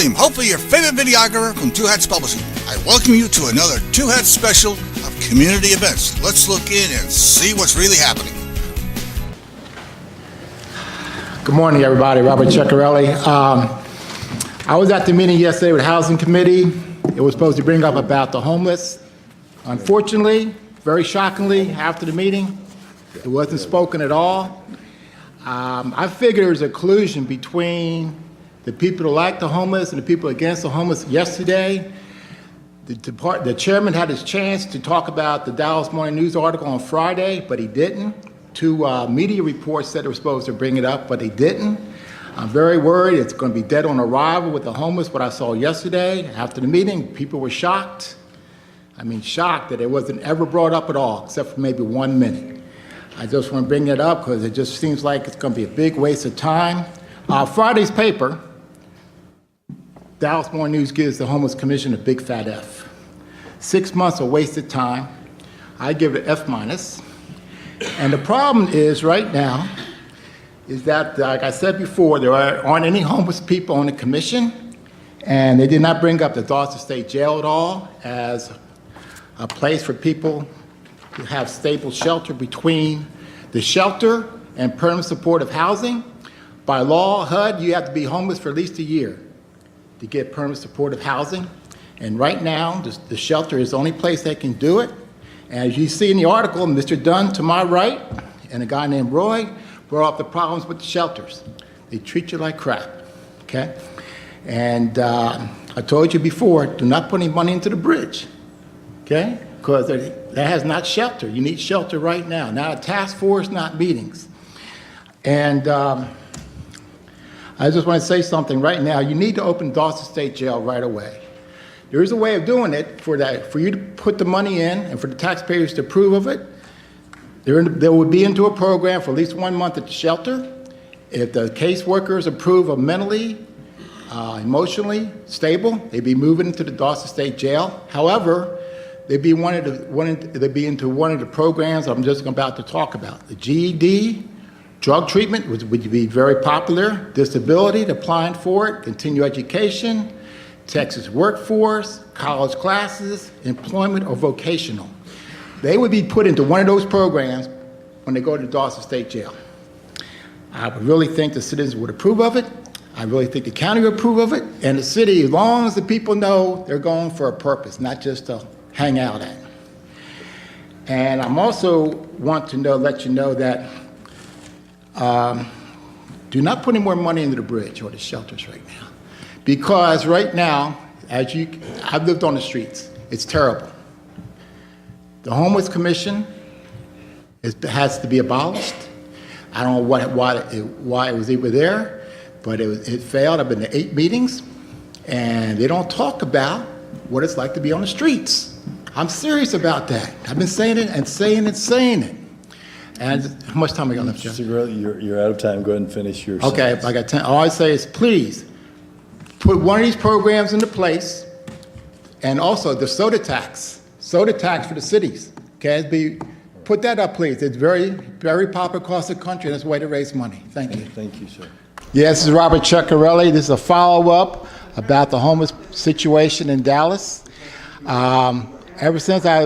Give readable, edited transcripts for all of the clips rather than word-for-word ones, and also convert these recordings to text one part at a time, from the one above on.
William, hopefully your favorite videographer from Two Hats Publishing. I welcome you to another Two Hats special of community events. Let's look in and see what's really happening. Good morning, everybody. Robert Ceccarelli. I was at the meeting yesterday with the Housing Committee. It was supposed to bring up about the homeless. Unfortunately, very shockingly, after the meeting, it wasn't spoken at all. I figure there's a collusion between the people who like the homeless and the people against the homeless. Yesterday, the chairman had his chance to talk about the Dallas Morning News article on Friday, but he didn't. Two media reports said they were supposed to bring it up, but they didn't. I'm very worried it's going to be dead on arrival with the homeless. What I saw yesterday after the meeting, people were shocked. I mean, shocked that it wasn't ever brought up at all, except for maybe 1 minute. I just want to bring it up because it just seems like it's going to be a big waste of time. Friday's paper, Dallas Morning News, gives the Homeless Commission a big fat F. 6 months of wasted time. I give it F minus. And the problem is right now is that, like I said before, there aren't any homeless people on the commission, and they did not bring up the Dawson State Jail at all as a place for people to have stable shelter between the shelter and permanent supportive housing. By law, HUD, you have to be homeless for at least a year to get permanent supportive housing. And right now, the shelter is the only place they can do it. And as you see in the article, Mr. Dunn to my right and a guy named Roy brought up the problems with the shelters. They treat you like crap, okay? And I told you before, do not put any money into the bridge, okay? Because that has not shelter. You need shelter right now, not a task force, not meetings. And I just want to say something right now. You need to open Dawson State Jail right away. There is a way of doing it for you to put the money in and for the taxpayers to approve of it. They would be into a program for at least 1 month at the shelter. If the caseworkers approve of mentally, emotionally stable, they'd be moving into the Dawson State Jail. However, they'd be into one of the programs I'm just about to talk about. The GED, drug treatment, which would be very popular, disability, applying for it, continue education, Texas workforce, college classes, employment, or vocational. They would be put into one of those programs when they go to the Dawson State Jail. I would really think the citizens would approve of it. I really think the county would approve of it. And the city, as long as the people know they're going for a purpose, not just to hang out at. And I'm also want to let you know that do not put any more money into the bridge or the shelters right now. Because right now, I've lived on the streets. It's terrible. The Homeless Commission has to be abolished. I don't know why it was even there, but it failed. I've been to 8 meetings, and they don't talk about what it's like to be on the streets. I'm serious about that. I've been saying it and saying it, saying it. And how much time I got left, Jeff? You're out of time. Go ahead and finish your Okay, sentence. I got 10. All I say is, please, put one of these programs into place, and also the soda tax for the cities. Okay, put that up, please. It's very, very popular across the country, and it's a way to raise money. Thank you. Thank you, sir. Yes, this is Robert Ceccarelli. This is a follow-up about the homeless situation in Dallas. Ever since I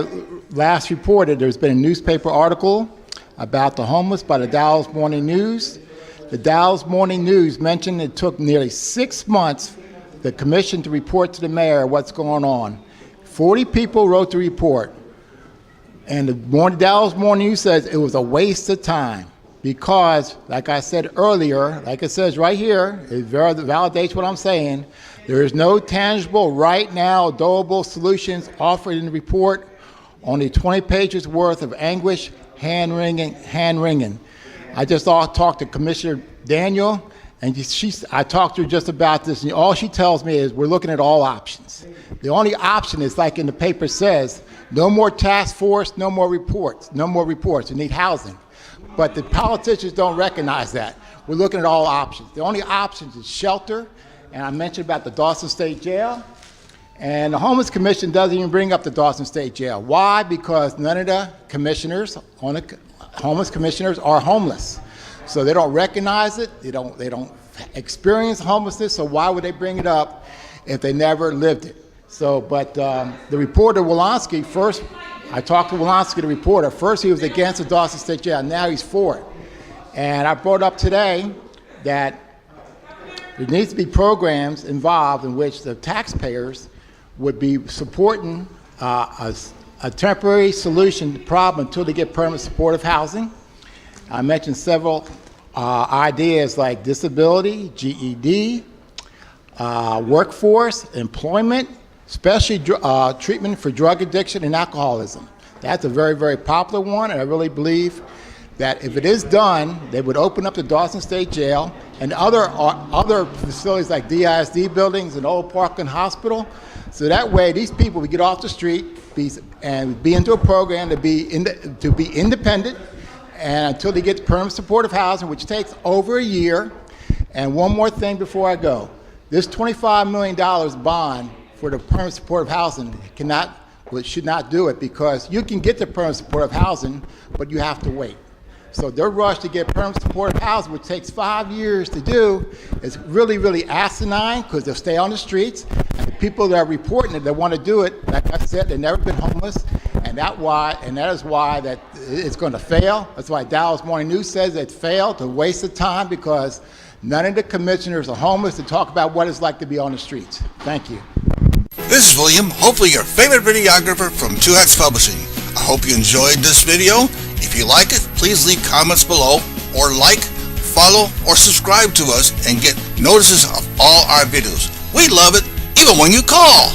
last reported, there's been a newspaper article about the homeless by the Dallas Morning News. The Dallas Morning News mentioned it took nearly 6 months the commission to report to the mayor what's going on. 40 people wrote the report. And the Dallas Morning News says it was a waste of time because, like I said earlier, like it says right here, it validates what I'm saying, there is no tangible, right now, doable solutions offered in the report, only 20 pages worth of anguish, hand-wringing. I just talked to Commissioner Daniel, and I talked to her just about this, and all she tells me is we're looking at all options. The only option is, like in the paper says, no more task force, no more reports. You need housing. But the politicians don't recognize that. We're looking at all options. The only option is shelter, and I mentioned about the Dawson State Jail, and the Homeless Commission doesn't even bring up the Dawson State Jail. Why? Because none of the commissioners on the homeless commissioners are homeless. So they don't recognize it, they don't experience homelessness, so why would they bring it up? if they never lived it. So, but the reporter Wolanski, first, I talked to Wolanski, the reporter. First he was against the Dawson State Jail, now he's for it. And I brought up today that there needs to be programs involved in which the taxpayers would be supporting a temporary solution to the problem until they get permanent supportive housing. I mentioned several ideas like disability, GED, workforce, employment, especially treatment for drug addiction and alcoholism. That's a very, very popular one, and I really believe that if it is done, they would open up the Dawson State Jail and other facilities like DISD buildings and Old Parkland Hospital. So that way, these people would get off the street and be into a program to be independent, and until they get permanent supportive housing, which takes over a year. And one more thing before I go. This $25 million bond for the permanent supportive housing should not do it, because you can get the permanent supportive housing, but you have to wait. So their rush to get permanent supportive housing, which takes 5 years to do, is really, really asinine, because they'll stay on the streets. And the people that are reporting it, that want to do it, like I said, they've never been homeless, and that is why that it's going to fail. That's why Dallas Morning News says it failed, a waste of time, because none of the commissioners are homeless to talk about what it's like to be on the streets. Thank you. This is William, hopefully your favorite videographer from Two Hats Publishing. I hope you enjoyed this video. If you like it, please leave comments below, or like, follow, or subscribe to us and get notices of all our videos. We love it, even when you call.